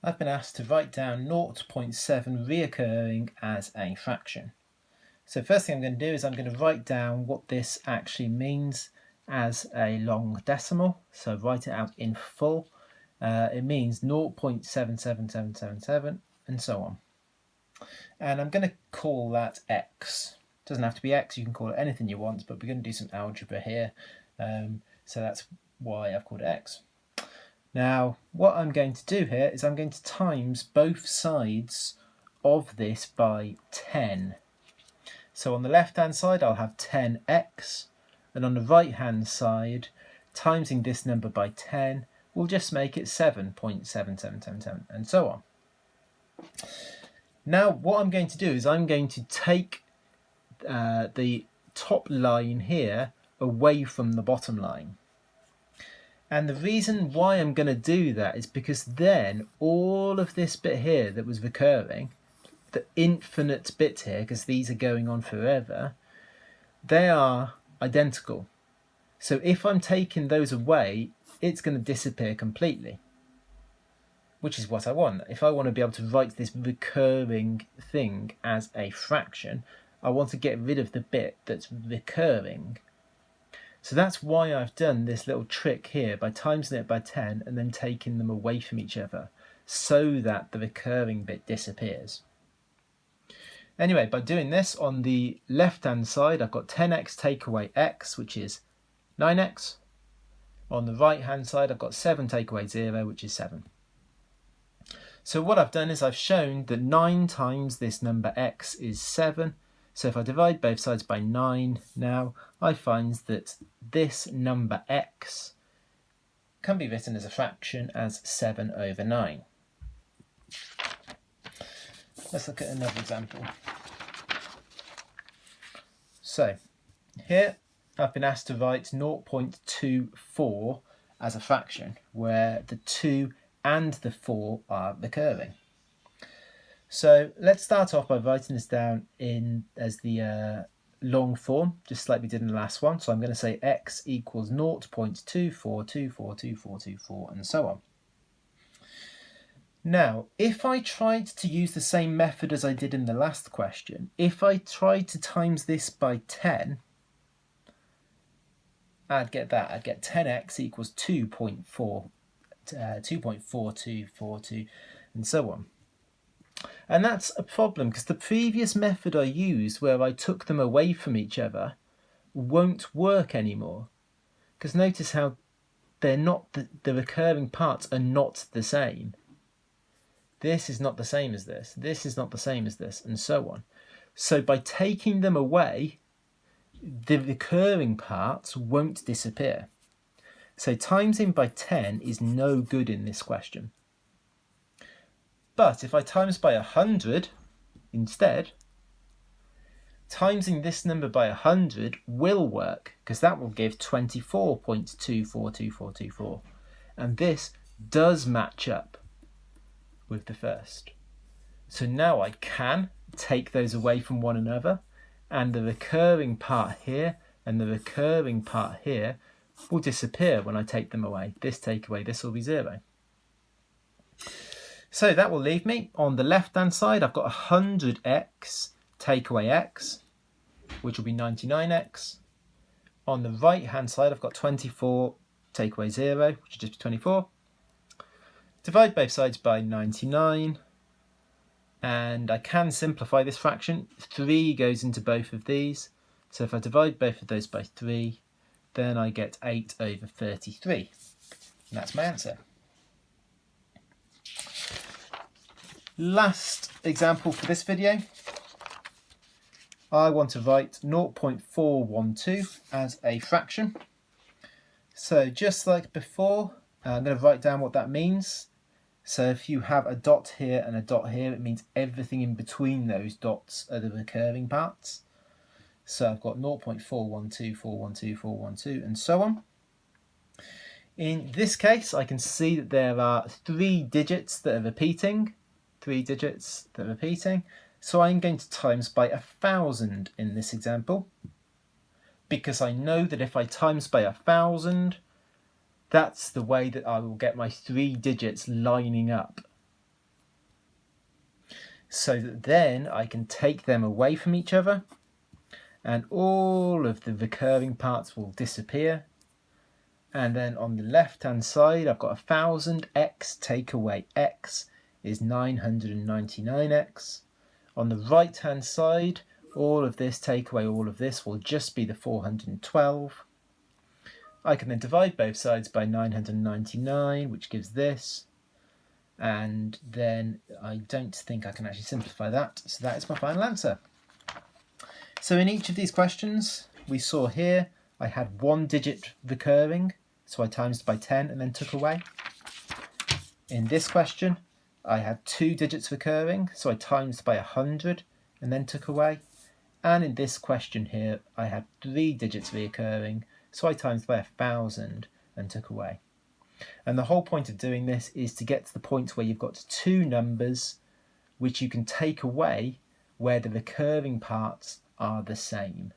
I've been asked to write down 0.7 reoccurring as a fraction. So first thing I'm going to do is I'm going to write down what this actually means as a long decimal. So write it out in full. It means 0.77777 and so on. And I'm going to call that x. It doesn't have to be x, you can call it anything you want, but we're going to do some algebra here. So that's why I've called it x. Now, what I'm going to do here is I'm going to times both sides of this by 10. So on the left-hand side, I'll have 10x, and on the right-hand side, timesing this number by 10 will just make it 7.7777, and so on. Now, what I'm going to do is I'm going to take the top line here away from the bottom line. And the reason why I'm going to do that is because then all of this bit here that was recurring, the infinite bit here, because these are going on forever, they are identical. So if I'm taking those away, it's going to disappear completely, which is what I want. If I want to be able to write this recurring thing as a fraction, I want to get rid of the bit that's recurring. So that's why I've done this little trick here by timesing it by 10 and then taking them away from each other so that the recurring bit disappears. Anyway, by doing this, on the left-hand side, I've got 10x take away x, which is 9x. On the right-hand side, I've got 7 take away 0, which is 7. So what I've done is I've shown that 9 times this number x is 7. So if I divide both sides by 9 now, I find that this number x can be written as a fraction as 7 over 9. Let's look at another example. So here I've been asked to write 0.24 as a fraction, where the 2 and the 4 are recurring. So let's start off by writing this down as the long form, just like we did in the last one. So I'm going to say x equals 0.24242424, and so on. Now, if I tried to use the same method as I did in the last question, if I tried to times this by 10, I'd get 10x equals 2.4242, and so on. And that's a problem because the previous method I used, where I took them away from each other, won't work anymore. Because notice how they're not the recurring parts are not the same. This is not the same as this. This is not the same as this, and so on. So by taking them away, the recurring parts won't disappear. So timesing by 10 is no good in this question. But if I times by 100 instead, timesing this number by 100 will work, because that will give 24.242424. And this does match up with the first. So now I can take those away from one another, and the recurring part here and the recurring part here will disappear when I take them away. This take away, this will be 0. So that will leave me, on the left-hand side, I've got 100x take away x, which will be 99x. On the right-hand side, I've got 24 take away 0, which will just be 24. Divide both sides by 99, and I can simplify this fraction. 3 goes into both of these, so if I divide both of those by 3, then I get 8 over 33, and that's my answer. Last example for this video, I want to write 0.412 as a fraction. So just like before, I'm going to write down what that means. So if you have a dot here and a dot here, it means everything in between those dots are the recurring parts. So I've got 0.412, 412, 412, and so on. In this case, I can see that there are 3 digits that are repeating. 3 digits that are repeating. So I'm going to times by 1,000 in this example, because I know that if I times by 1,000, that's the way that I will get my 3 digits lining up. so that then I can take them away from each other and all of the recurring parts will disappear. And then on the left hand side I've got 1000x take away x is 999x. On the right hand side, all of this take away all of this will just be the 412. I can then divide both sides by 999, which gives this. And then I don't think I can actually simplify that. So that is my final answer. So in each of these questions, we saw here, I had 1 digit recurring. So I times by 10 and then took away. In this question, I had 2 digits recurring. So I times by 100 and then took away. And in this question here, I had 3 digits recurring. So I times by 1000 and took away. And the whole point of doing this is to get to the point where you've got 2 numbers which you can take away where the recurring parts are the same.